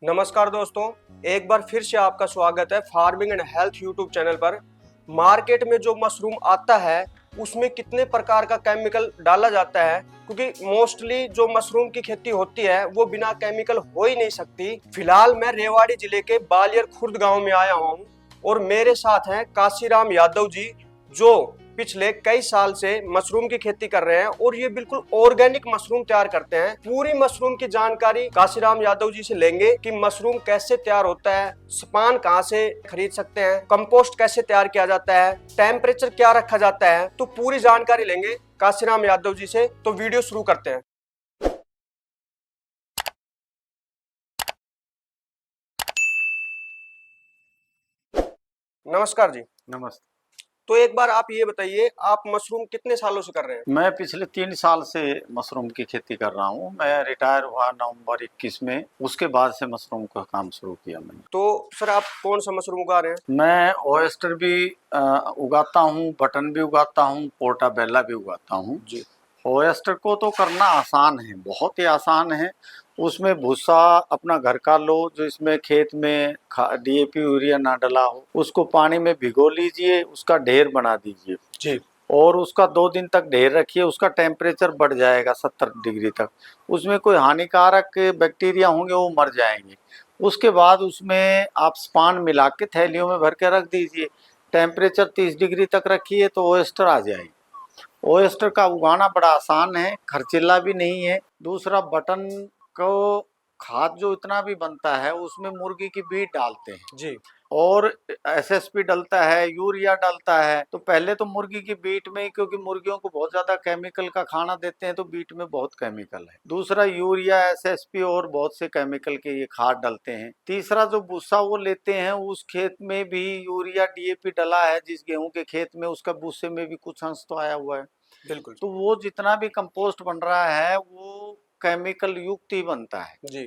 नमस्कार दोस्तों, एक बार फिर से आपका स्वागत है farming and health YouTube channel पर। मार्केट में जो मशरूम आता है उसमें कितने प्रकार का केमिकल डाला जाता है, क्योंकि मोस्टली जो मशरूम की खेती होती है वो बिना केमिकल हो ही नहीं सकती। फिलहाल मैं रेवाड़ी जिले के बालियर खुर्द गांव में आया हूँ और मेरे साथ हैं काशीराम यादव जी, जो पिछले कई साल से मशरूम की खेती कर रहे हैं और ये बिल्कुल ऑर्गेनिक मशरूम तैयार करते हैं। पूरी मशरूम की जानकारी काशीराम यादव जी से लेंगे कि मशरूम कैसे तैयार होता है, स्पान कहाँ से खरीद सकते हैं, कंपोस्ट कैसे तैयार किया जाता है, टेम्परेचर क्या रखा जाता है, तो पूरी जानकारी लेंगे काशीराम यादव जी से। तो वीडियो शुरू करते हैं। नमस्कार जी। नमस्ते। तो एक बार आप ये बताइए, आप मशरूम कितने सालों से कर रहे हैं? मैं पिछले 3 साल से मशरूम की खेती कर रहा हूँ। मैं रिटायर हुआ नवंबर 21 में, उसके बाद से मशरूम का काम शुरू किया मैंने। तो सर आप कौन सा मशरूम उगा रहे हैं? मैं ओएस्टर भी उगाता हूँ, बटन भी उगाता हूँ, पोर्टाबेला भी उगाता हूँ जी। ओएस्टर को तो करना आसान है, बहुत ही आसान है। उसमें भूसा अपना घर का लो, जो इसमें खेत में डीएपी यूरिया ना डला हो, उसको पानी में भिगो लीजिए, उसका ढेर बना दीजिए जी। और उसका 2 दिन तक ढेर रखिए। उसका टेम्परेचर बढ़ जाएगा 70 डिग्री तक। उसमें कोई हानिकारक बैक्टीरिया होंगे वो मर जाएंगे। उसके बाद उसमें आप स्पान मिला के थैलियों में भर के रख दीजिए। टेम्परेचर 30 डिग्री तक रखिए तो ओएस्टर आ जाएगी। ओएस्टर का उगाना बड़ा आसान है, खर्चीला भी नहीं है। दूसरा, बटन को खाद जो इतना भी बनता है उसमें मुर्गी की बीट डालते हैं जी। और एसएसपी डलता है, यूरिया डलता है। तो पहले तो मुर्गी की बीट में, क्योंकि मुर्गियों को बहुत ज्यादा केमिकल का खाना देते हैं तो बीट में बहुत केमिकल है। दूसरा, यूरिया, एसएसपी और बहुत से केमिकल के ये खाद डलते हैं। तीसरा, जो भूसा वो लेते हैं, उस खेत में भी यूरिया डीएपी डला है, जिस गेहूं के खेत में, उसका भूसे में भी कुछ अंश तो आया हुआ है। बिल्कुल। तो वो जितना भी कंपोस्ट बन रहा है वो केमिकल युक्त ही बनता है। जी।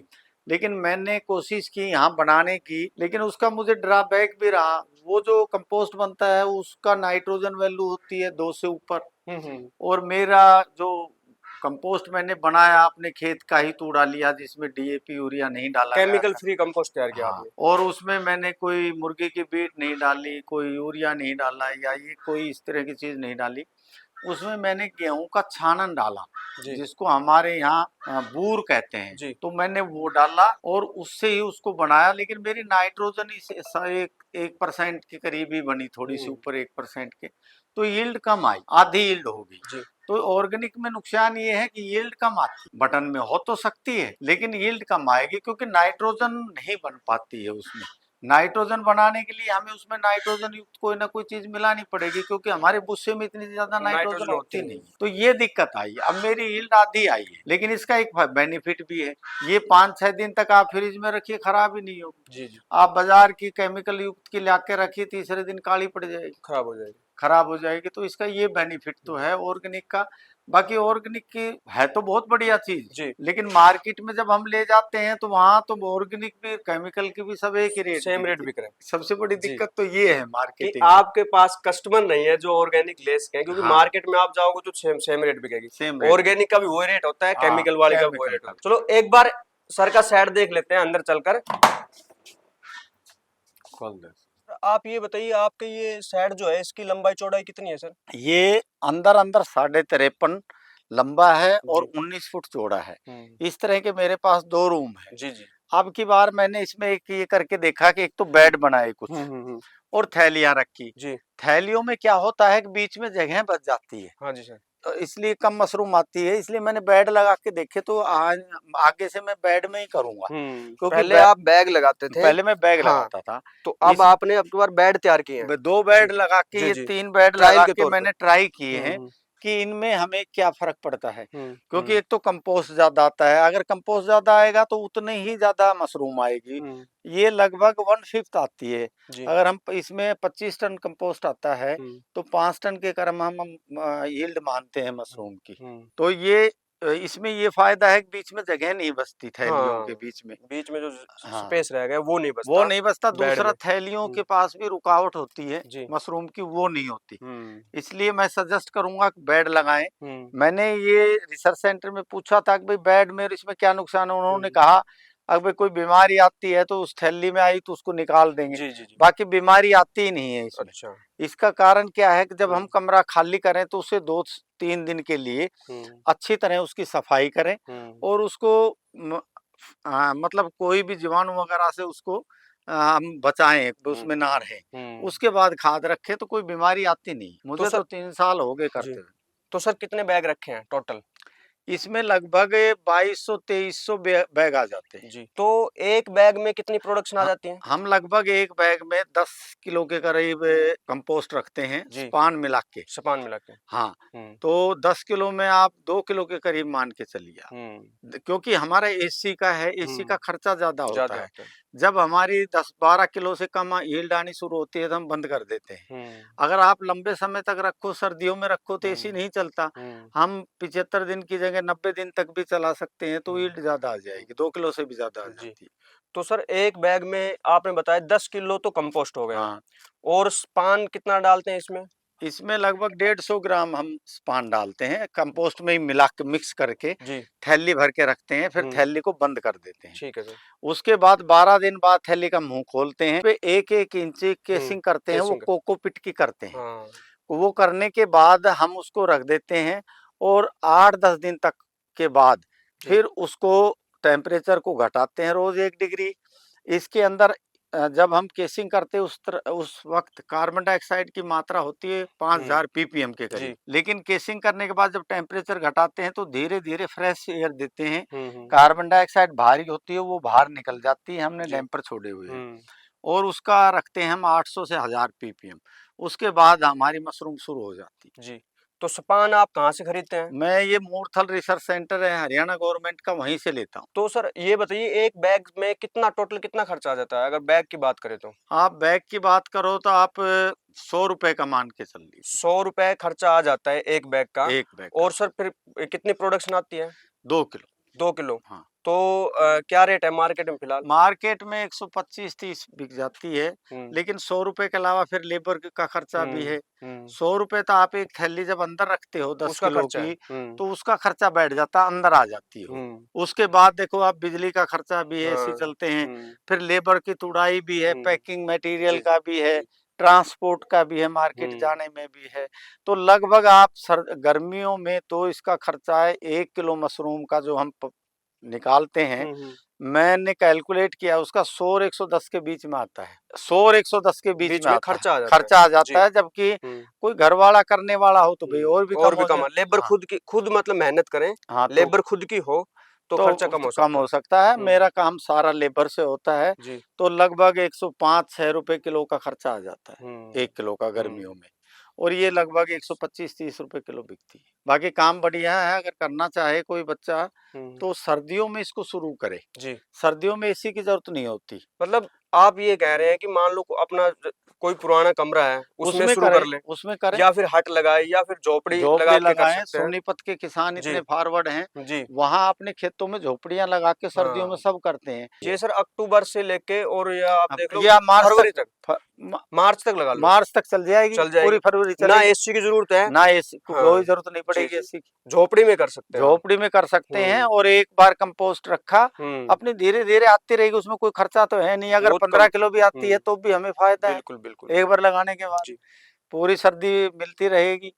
लेकिन मैंने कोशिश की यहाँ बनाने की, लेकिन उसका मुझे ड्रॉबैक भी रहा। वो जो कंपोस्ट बनता है उसका नाइट्रोजन वैल्यू होती है 2 से ऊपर, हम्म। और मेरा जो कंपोस्ट मैंने बनाया अपने खेत का ही तूड़ा लिया, जिसमें डीएपी यूरिया नहीं डाला गया केमिकल था। फ्री कंपोस्ट तैयार किया हाँ, आपने? और उसमें मैंने कोई मुर्गी की बीट नहीं डाली, कोई यूरिया नहीं डाला, या ये कोई इस तरह की चीज नहीं डाली। उसमें मैंने गेहूं का छानन डाला, जी। जिसको हमारे यहाँ बूर कहते हैं। जी। तो मैंने वो डाला और उससे ही उसको बनाया। लेकिन मेरी नाइट्रोजन इस 1% के करीब ही बनी, थोड़ी सी ऊपर 1% के। तो यील्ड कम आई, आधी यील्ड होगी। जी। तो ऑर्गेनिक में नुकसान ये है कि यील्ड कम आती है। बटन में हो तो सकती है लेकिन यील्ड कम आएगी, क्योंकि नाइट्रोजन नहीं बन पाती है उसमें। नाइट्रोजन बनाने के लिए हमें उसमें नाइट्रोजन युक्त कोई ना कोई चीज मिलानी पड़ेगी, क्योंकि हमारे भुस्से में इतनी ज्यादा नाइट्रोजन होती नहीं। तो ये दिक्कत आई। अब मेरी यील्ड आधी आई है, लेकिन इसका एक बेनिफिट भी है, ये 5-6 दिन तक आप फ्रिज में रखिए, खराब ही नहीं होगी। जी। जी। आप बाजार की केमिकल युक्त की लाके रखिए, तीसरे दिन काली पड़ जाएगी, खराब हो जाएगी। खराब हो जाएगी। तो इसका ये बेनिफिट तो है ऑर्गेनिक का। बाकी ऑर्गेनिक की है तो बहुत बढ़िया चीज, जी। लेकिन मार्केट में जब हम ले जाते हैं तो वहां तो ऑर्गेनिक भी केमिकल की भी सब एक ही रेट सेम रेट बिकती बिक रहे है। सबसे बड़ी हैं। जी। दिक्कत तो ये है कि मार्केटिंग में। आपके पास कस्टमर नहीं है जो ऑर्गेनिक ले सके, क्योंकि हाँ, मार्केट में आप जाओगे तो सेम सेम रेट बिकेगी। Same rate. ऑर्गेनिक का भी वही रेट होता है, हाँ, केमिकल वाले का भी वही केमिकल रेट का। होता है। चलो एक बार सर का साइड देख लेते हैं अंदर चलकर। खोल दे। आप ये बताइए, आपके ये साइड जो है इसकी लंबाई चौड़ाई कितनी है सर? ये अंदर अंदर 53.5 लंबा है और जी। 19 फुट चौड़ा है। इस तरह के मेरे पास 2 रूम है। जी। जी। अब की बार मैंने इसमें एक ये करके देखा कि एक तो बेड बनाए कुछ हम्म। और थैलियां रखी। जी। थैलियों में क्या होता है कि बीच में जगह बच जाती है, हाँ जी सर। तो इसलिए कम मशरूम आती है। इसलिए मैंने बेड लगा के देखे, तो आगे से मैं बेड में ही करूंगा, क्योंकि पहले आप बैग लगाते थे। पहले मैं बैग हाँ। लगाता था। तो अब इस आपने अब की बार बेड तैयार किए हैं? 2 जी। बेड लगा के, जी। ये जी। 3 बेड ट्रायल लगा के के तौर पे। मैंने ट्राई किए हैं हम्म। कि इनमें हमें क्या फर्क पड़ता है। क्योंकि हम्म। एक तो कंपोस्ट ज्यादा आता है, अगर कंपोस्ट ज्यादा आएगा तो उतनी ही ज्यादा मशरूम आएगी। हम्म। ये लगभग 1/5 आती है। जी। अगर हम इसमें 25 टन कंपोस्ट आता है हम्म। तो 5 टन के क्रम हम यील्ड मानते हैं मशरूम की। हम्म। तो ये इसमें ये फायदा है कि बीच में जगह नहीं बचती थैलियों हाँ, के बीच में। बीच में जो हाँ, स्पेस रह गया वो नहीं वो बचता नहीं बचता। बेड दूसरा, में। थैलियों के पास भी रुकावट होती है जी। मशरूम की, वो नहीं होती। हम्म। इसलिए मैं सजेस्ट करूंगा कि बेड लगाएं। हम्म। मैंने ये रिसर्च सेंटर में पूछा था कि भाई बेड में और इसमें क्या नुकसान है। उन्होंने हम्म। कहा अगर कोई बीमारी आती है तो उस थैली में आई तो उसको निकाल देंगे, जी जी जी। बाकी बीमारी आती ही नहीं है इसमें। अच्छा। इसका कारण क्या है कि जब हम हम्म कमरा खाली करें तो उसे 2-3 दिन के लिए हम्म अच्छी तरह उसकी सफाई करें हम्म और उसको मतलब कोई भी जीवाणु वगैरह से उसको हम बचाएं, हम्म उसमें ना रहे। हम्म। उसके बाद खाद रखें तो कोई बीमारी आती नहीं। तो मुझे सर, तो 3 साल हो गए जी, करते हुए। तो सर कितने बैग रखे हैं टोटल? इसमें लगभग 2200-2300 बैग आ जाते हैं। जी, तो एक बैग में कितनी प्रोडक्शन आ ह- जाती है? हम लगभग एक बैग में 10 किलो के करीब कंपोस्ट रखते हैं, जी, स्पान मिला के। सामान मिला के। हाँ, हम्म तो 10 किलो में आप 2 किलो के करीब मान के चलिए आप। हम्म क्योंकि हमारा एसी का है, एसी का हम्म। खर्चा ज्यादा होता ज्यादा है। होता है। जब हमारी 10-12 किलो से कम यील्ड आनी शुरू होती है तो हम बंद कर देते हैं। हम्म अगर आप लंबे समय तक रखो, सर्दियों में रखो तो एसी हम्म नहीं चलता। हम्म हम 75 दिन की जगह 90 दिन तक भी चला सकते हैं तो हम्म यील्ड ज्यादा आ जाएगी, 2 किलो से भी ज्यादा आ जी, जाती है। तो सर एक बैग में आपने बताया 10 किलो तो कंपोस्ट हो गया, हाँ, और स्पान कितना डालते हैं इसमें? इसमें लगभग 150 ग्राम हम स्पान डालते हैं, कंपोस्ट में ही मिला के मिक्स करके जी। थैली भर के रखते हैं, फिर हम्म। थैली को बंद कर देते हैं। ठीक है सर। उसके बाद 12 दिन बाद थैली का मुंह खोलते हैं, फिर 1-1 इंच केसिंग करते हैं, वो केसिंग। कोकोपीट की करते हैं। हाँ। वो करने के बाद हम उसको रख देते हैं और 8-10 दिन तक के बाद जी। फिर उसको टेम्परेचर को घटाते हैं रोज 1 डिग्री। इसके अंदर जब हम केसिंग करते हैं उस वक्त कार्बन डाइऑक्साइड की मात्रा होती है 5000 पीपीएम के करीब। जी। लेकिन केसिंग करने के बाद जब टेम्परेचर घटाते हैं तो धीरे धीरे फ्रेश एयर देते हैं। हम्म। कार्बन डाइऑक्साइड भारी होती है, वो बाहर निकल जाती है, हमने जी। डैम्पर छोड़े हुए हैं। हम्म। और उसका रखते हैं हम 800 से 1000 पीपीएम। उसके बाद हमारी मशरूम शुरू हो जाती है। जी, तो स्पान आप कहाँ से खरीदते हैं? मैं ये मूर्थल रिसर्च सेंटर है हरियाणा गवर्नमेंट का, वहीं से लेता हूँ। तो सर ये बताइए, एक बैग में कितना टोटल कितना खर्चा आ जाता है, अगर बैग की बात करें तो? आप बैग की बात करो तो आप 100 रुपए का मान के चल लीजिए, 100 रुपए खर्चा आ जाता है एक बैग का। एक बैग का। और सर फिर कितनी प्रोडक्शन आती है? 2 किलो। 2 किलो। हाँ, तो क्या रेट है मार्केट में फिलहाल? मार्केट में 125-30 बिक जाती है, हम्म लेकिन 100 रुपए के अलावा फिर लेबर का खर्चा भी है। हम्म। 100 रुपए तो आप एक थैली जब अंदर रखते हो 10 उसका किलो खर्चा है। की, तो उसका खर्चा बैठ जाता, अंदर आ जाती है वो। हम्म। उसके बाद देखो आप बिजली का खर्चा भी है, एसी हाँ। चलते हैं, हम्म फिर लेबर की तुड़ाई भी है, हम्म। पैकिंग मटेरियल जी जी का भी है, जी। ट्रांसपोर्ट का भी है, मार्केट हम्म जाने में भी है। तो लगभग आप गर्मियों में तो इसका खर्चा है 1 किलो मशरूम का जो हम निकालते हैं, हम्म। मैंने कैलकुलेट किया उसका 100 और 110 के बीच में आता है। 100 और 110 के बीच बीच में में आता है, खर्चा आ जाता है। खर्चा आ जी। जाता है। जबकि हम्म कोई घर वाला करने वाला हो तो भाई और भी और कम भी हो कम जाए। है, लेबर हाँ, खुद की खुद मतलब मेहनत करें, हाँ, लेबर खुद की हो तो खर्चा कम तो हो कम सकता हो है। सकता है। हम्म। मेरा काम सारा लेबर से होता है, जी। तो लगभग 105-6 रुपए किलो का खर्चा आ जाता है, हम्म 1 किलो का हम्म गर्मियों में। और ये लगभग 125-30 रुपए किलो बिकती है। बाकी काम बढ़िया है, अगर करना चाहे कोई बच्चा हम्म। तो सर्दियों में इसको शुरू करे। जी, सर्दियों में एसी की जरूरत नहीं होती। मतलब आप ये कह रहे हैं कि मान लो अपना कोई पुराना कमरा है उसमें उसमें शुरू करें, कर ले, उसमें करें। या फिर हट लगाए, या फिर झोपड़ी लगा झोपड़ी के कर लगाएं, सकते हैं। सोनीपत के किसान जी इतने फॉरवर्ड हैं, जी। वहां अपने खेतों में झोपड़ियां लगा के सर्दियों में हाँ, सब करते हैं ये ये। सर अक्टूबर से लेके और या आप अब देख लो ये आप मार्च तक, फरवरी तक, फ- मा- मार्च तक लगा लो, मार्च तक चल जाएगी, चल पूरी जाएगी। फरवरी ना चलेगी। एसी की जरूरत है। ना एसी की हाँ। कोई जरूरत नहीं जी पड़ेगी जी, एसी की। झोपड़ी में कर सकते हैं आप। झोपड़ी में कर सकते हैं, हम्म और एक बार कंपोस्ट रखा, हम्म। अपनी धीरे धीरे आती रहेगी, उसमें कोई खर्चा तो है नहीं। अगर बहुत कम। 15 किलो भी आती है तो भी हमें फायदा है बिल्कुल बिल्कुल। एक बार लगाने के बाद। जी। पूरी सर्दी मिलती रहेगी,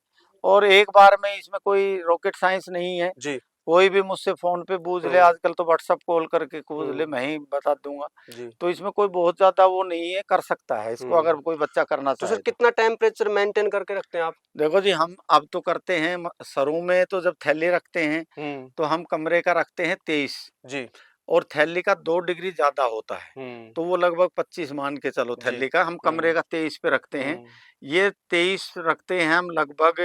और एक बार में इसमें कोई रॉकेट साइंस नहीं है। जी। कोई भी मुझसे फोन पे पूछ ले, हम्म आजकल तो व्हाट्सएप कॉल करके पूछ ले, हम्म। मैं ही बता दूंगा। जी। तो इसमें कोई बहुत ज्यादा वो नहीं है, कर सकता है इसको हम्म। अगर कोई बच्चा करना तो सर चाहे तो। कितना टेम्परेचर मेंटेन करके रखते हैं आप? देखो जी, हम अब तो करते हैं सरू में तो जब थैली रखते हैं हम्म। तो हम कमरे का रखते हैं 23, जी। और थैली का 2 डिग्री ज्यादा होता है, हम्म। तो वो लगभग 25 मान के चलो जी। थैली का। हम कमरे का 23 पे रखते हैं। हम्म। ये 23 रखते हैं हम लगभग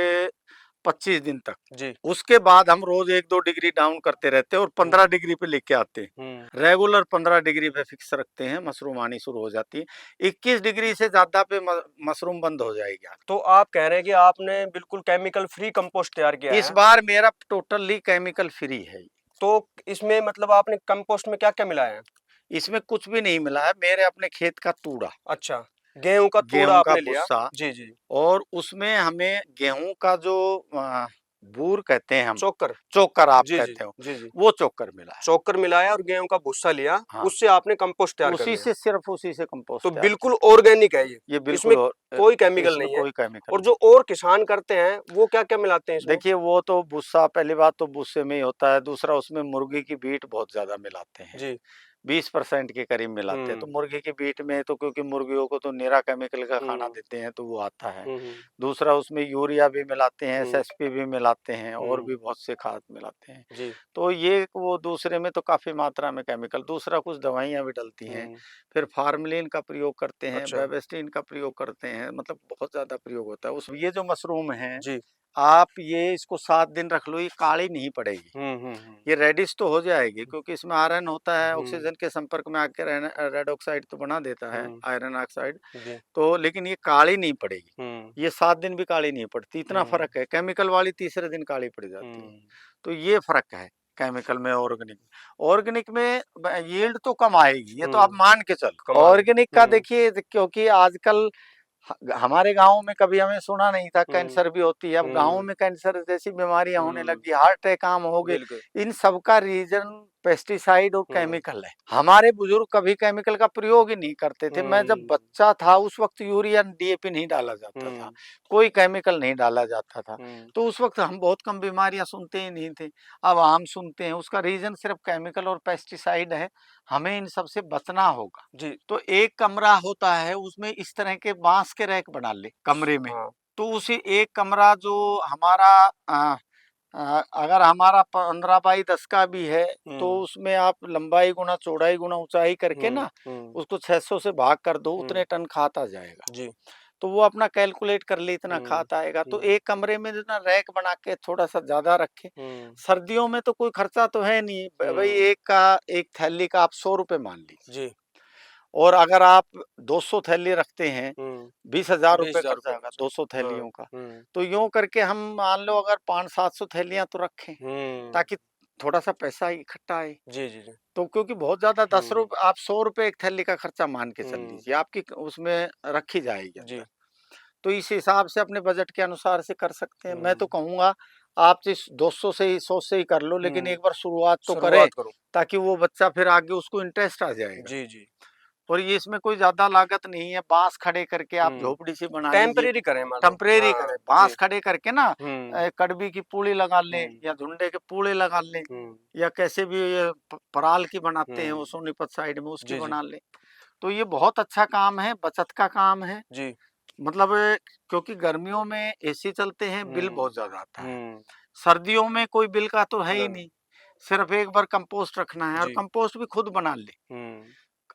25 दिन तक। जी। उसके बाद हम रोज 1-2 डिग्री डाउन करते रहते हैं और 15 हम्म डिग्री पे लेके आते हम्म। हैं। रेगुलर 15 डिग्री पे फिक्स रखते हैं, मशरूम आनी शुरू हो जाती है। 21 डिग्री से ज्यादा पे मशरूम बंद हो जाएगी आपकी। तो आप कह रहे हैं कि आपने बिल्कुल केमिकल फ्री कंपोस्ट तैयार किया इस है। बार मेरा टोटली केमिकल फ्री है। तो इसमें मतलब आपने कंपोस्ट में क्या क्या मिलाया है? इसमें कुछ भी नहीं मिला है, मेरे अपने खेत का तूड़ा, अच्छा, गेहूं का तूड़ा गेहूं का आपने लिया। भुस्सा, जी जी। और उसमें हमें गेहूं का जो बूर कहते हैं हम, चोकर। चोकर आप जी जी कहते हो, जी जी। वो चोकर मिला है। चोकर मिलाया और गेहूं का भूसा लिया, हाँ, उससे आपने कंपोस्ट तैयार कर उसी लिया। से, सिर्फ उसी से तो कंपोस्ट तैयार बिल्कुल किया। ऑर्गेनिक है ये, ये इसमें बिल्कुल और कोई केमिकल इसमें नहीं है। कोई केमिकल और नहीं। जो और किसान करते हैं वो क्या क्या मिलाते हैं इसमें? देखिए वो तो भूसा, पहली बात तो भूसे में ही होता है, दूसरा उसमें मुर्गी की बीट बहुत ज्यादा मिलाते हैं, जी। 20% के करीब मिलाते हैं। तो मुर्गी की बीट में तो, क्योंकि मुर्गियों को तो निरा केमिकल का खाना देते हैं, तो वो आता है। हम्म दूसरा उसमें यूरिया भी मिलाते हैं, हम्म एसएसपी भी मिलाते हैं, और हम्म, भी बहुत से खाद मिलाते हैं। जी। तो ये वो दूसरे में तो काफी मात्रा में केमिकल, दूसरा कुछ दवाइयाँ भी डलती हैं। हम्म, फिर फार्मलिन का प्रयोग करते हैं, अच्छा। बेबिस्टिन का प्रयोग करते हैं, मतलब बहुत ज्यादा प्रयोग होता है उस। ये जो मशरूम है, जी। आप ये इसको 7 दिन रख लो, ये काली नहीं पड़ेगी। हम्म। ये रेडिश तो हो जाएगी, क्योंकि इसमें आयरन होता है, हम्म ऑक्सीजन के संपर्क में आके रेड ऑक्साइड तो बना देता है, हम्म, आयरन ऑक्साइड। जी। तो लेकिन ये काली नहीं पड़ेगी, हम्म ये 7 दिन भी काली नहीं पड़ती, इतना हम्म फर्क है। केमिकल वाली तीसरे दिन काली पड़ जाती है। हम्म, तो ये फर्क है केमिकल में ऑर्गेनिक में। ऑर्गेनिक में यील्ड तो कम आएगी, ये तो आप मान के चलो। कमाल। ऑर्गेनिक का देखिए, क्योंकि आजकल हमारे गाँव में कभी हमें सुना नहीं था कैंसर भी होती है, अब गाँव में कैंसर जैसी बीमारियां होने लगी, हार्ट अटैक आम हो गए। बिल्कुल। इन सब का रीजन पेस्टिसाइड और हम्म केमिकल है। हमारे बुजुर्ग कभी केमिकल का प्रयोग ही नहीं करते थे। मैं जब हम्म बच्चा था उस वक्त यूरिया डीएपी नहीं डाला जाता था, हम्म कोई केमिकल नहीं डाला जाता था। हम्म, तो उस वक्त हम बहुत कम बीमारियां सुनते ही नहीं थे। अब आम सुनते हैं, उसका रीजन सिर्फ केमिकल और पेस्टिसाइड है। हमें इन सब से बचना होगा। जी। तो एक कमरा होता है, उसमें इस तरह के बांस के रैक बना ले कमरे में। हाँ। तो उसी एक कमरा जो हमारा अगर हमारा 15 बाई 10 का भी है, तो हम्म उसमें आप लंबाई गुना चौड़ाई गुना ऊंचाई करके ना, हम्म, उसको 600 से भाग कर दो, हम्म, उतने टन खाद आ जाएगा। जी। तो वो अपना कैलकुलेट कर ले, इतना खाद आएगा। तो एक कमरे में जो ना रैक बना के थोड़ा सा ज्यादा रखे। हम्म सर्दियों में तो कोई खर्चा तो है नहीं भाई, एक थैली का आप 100 रुपए मान लीजिए। जी। और अगर आप 200 थैली रखते हैं, हम्म 20,000 रुपए 20,000 खर्चा रुपये होगा खर्चा। 200 हाँ। थैलियों का। हम्म तो यूं करके हम मान लो अगर 500-700 थैलियां तो रखें, हम्म, ताकि थोड़ा सा पैसा इकट्ठा आए। जी जी जी। तो क्योंकि बहुत ज्यादा, 10 हम्म रुपए आप 100 रुपए एक थैली का खर्चा मान के चल हम्म, लीजिए, आपकी उसमें रखी जाएगी अंदर। जी। तो इस हिसाब से अपने बजट के अनुसार से कर सकते हैं। मैं तो हम्म कहूंगा आप इस 200 से ही 100 से ही कर लो, लेकिन हम्म, एक बार शुरुआत तो करे, शुरुआत करो। ताकि वो बच्चा फिर आगे उसको इंटरेस्ट आ जाएगा। जी जी। और ये इसमें कोई ज्यादा लागत नहीं है, बांस खड़े करके आप हम्म, झोपड़ी सी बना लीजिए। टेम्परेरी करें मान लो। टेम्परेरी हाँ करें, जी। बांस खड़े करके ना, हम्म कड़बी की पूड़ी लगा ले, हम्म या झुंडे के पूड़े लगा ले, हम्म या कैसे भी ये पराल की बनाते हैं वो हम्म, सोनीपत साइड में, उसकी जी जी बना ले। तो ये बहुत अच्छा काम है, बचत का काम है। जी। मतलब क्योंकि गर्मियों में एसी चलते हैं, बिल हम्म बहुत ज्यादा आता है। हम्म, सर्दियों में कोई बिल का तो है ही ना ना। नहीं, सिर्फ एक बार कंपोस्ट रखना है, और जी। कंपोस्ट भी खुद बना ले। हम्म,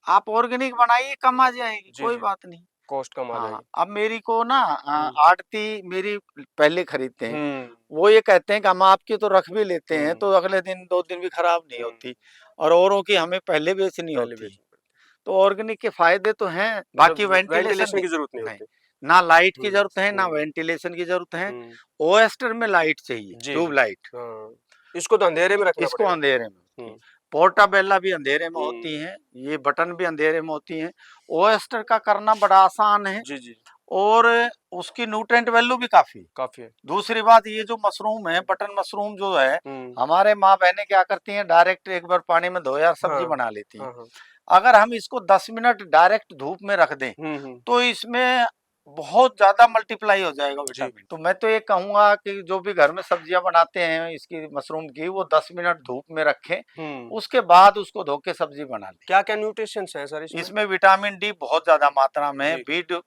आप ऑर्गेनिक बनाइए, कम आ जाएगी, जी कोई जी। बात नहीं। कॉस्ट कम आ हाँ, जाएगी। अब मेरी को ना हम्म आड़ती मेरी पहले खरीदते हैं, हम्म वो ये कहते हैं कि हम आपकी तो रख भी लेते हैं, तो हम्म अगले दिन 2 दिन भी खराब नहीं हम्म, होती, और औरों की हमें पहले बेचनी पहले होती है। बेचनी पड़ती तो ऑर्गेनिक के फायदे तो हैं, है। बाकी मतलब वेंटिलेशन वेंटिलेशन की की जरूरत नहीं नहीं, होती। ना लाइट की जरूरत है, ना हम्म वेंटिलेशन की जरूरत है। हम्म, ओएस्टर में लाइट चाहिए, जी जी। ट्यूब लाइट, हाँ, इसको तो अंधेरे में रखना इसको पड़ेगा। अंधेरे में होती है। हम्म पोर्टाबेला भी अंधेरे में हम्म, होती हैं, ये बटन भी अंधेरे में होती हैं। ओएस्टर का करना बड़ा आसान है, जी जी। और उसकी न्यूट्रेंट वैल्यू भी काफी है। काफी है। दूसरी बात, ये जो मशरूम है, बटन मशरूम जो है, हम्म, हमारे माँ बहनें क्या करती हैं, डायरेक्ट एक बार पानी में धोया हाँ सब्जी बना लेती हैं। हाँ। अगर हम इसको 10 मिनट डायरेक्ट धूप में रख दें, हम्म, तो इसमें बहुत ज्यादा मल्टीप्लाई हो जाएगा जी। विटामिन। तो मैं तो ये कहूंगा कि जो भी घर में सब्जियां बनाते हैं इसकी मशरूम की, वो 10 मिनट धूप में रखें, हम्म, उसके बाद उसको धो के सब्जी बना लें। क्या क्या न्यूट्रिशंस हैं सर इसमें? इसमें विटामिन डी बहुत ज्यादा मात्रा में है, जी।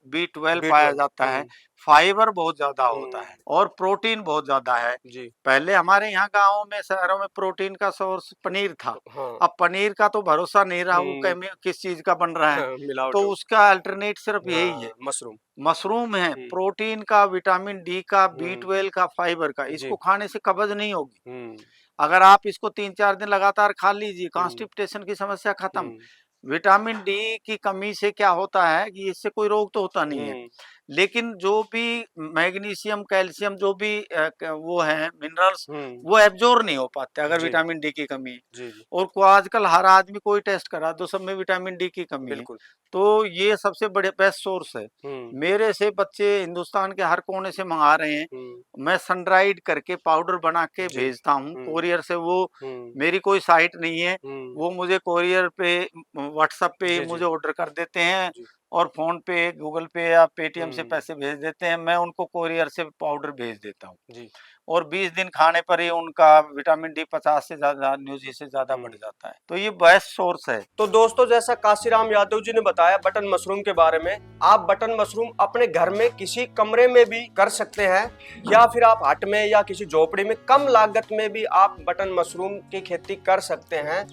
बी 12 पाया B12। जाता है, फाइबर बहुत ज्यादा होता हम्म, है, और प्रोटीन बहुत ज्यादा है। जी। पहले हमारे यहाँ गाँव में, शहरों में प्रोटीन का सोर्स पनीर था। हाँ। अब पनीर का तो भरोसा नहीं रहा, वो किस चीज का बन रहा है। हाँ, मिलावट तो हो। उसका अल्टरनेट सिर्फ यही है, हाँ, मशरूम। मशरूम है, प्रोटीन का, विटामिन डी का, हम्म, B12 का, फाइबर का। जी। इसको खाने से कब्ज नहीं होगी। हम्म अगर आप इसको 3-4 दिन लगातार खा लीजिए, हम्म कॉन्स्टिपेशन की समस्या खत्म। हम्म विटामिन डी की कमी से क्या होता है कि इससे कोई रोग तो होता नहीं है, हम्म, लेकिन जो भी मैग्नीशियम कैल्शियम जो भी वो है मिनरल्स, हम्म। वो एब्जॉर्ब नहीं हो पाते अगर जी विटामिन डी की कमी है। जी जी। और को आजकल हर आदमी कोई टेस्ट करा तो सब में विटामिन डी की कमी है। बिल्कुल। तो ये सबसे बड़े बेस्ट सोर्स है। हम्म मेरे से बच्चे हिंदुस्तान के हर कोने से मंगा रहे हैं। हम्म। मैं सनड्राइड करके पाउडर बना के जी। भेजता हूँ कोरियर से। वो हम्म मेरी कोई साइट नहीं है, हम्म। वो मुझे कोरियर पे व्हाट्सएप पे जी जी मुझे ऑर्डर कर देते हैं जी। और फोन पे, गूगल पे या पेटीएम से हम्म। पैसे भेज देते हैं। मैं उनको कोरियर से पाउडर भेज देता हूँ जी। और 20 दिन खाने पर ही उनका विटामिन डी 50 से ज़्यादा, न्यूजी से ज़्यादा बढ़ हम्म। जाता है। तो ये बेस्ट सोर्स है। तो दोस्तों, जैसा काशीराम यादव जी ने बताया बटन मशरूम के बारे में, आप बटन मशरूम अपने घर में किसी कमरे में भी कर सकते हैं, या फिर आप हट में या किसी झोपड़ी में कम लागत में भी आप बटन मशरूम की खेती कर सकते हैं।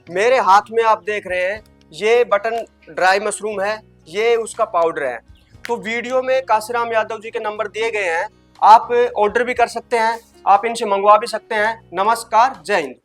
मेरे हाथ में आप देख रहे हैं, ये बटन ड्राई मशरूम है, ये उसका पाउडर है। तो वीडियो में काशीराम यादव जी के नंबर दिए गए हैं, आप ऑर्डर भी कर सकते हैं, आप इनसे मंगवा भी सकते हैं। नमस्कार, जय हिंद।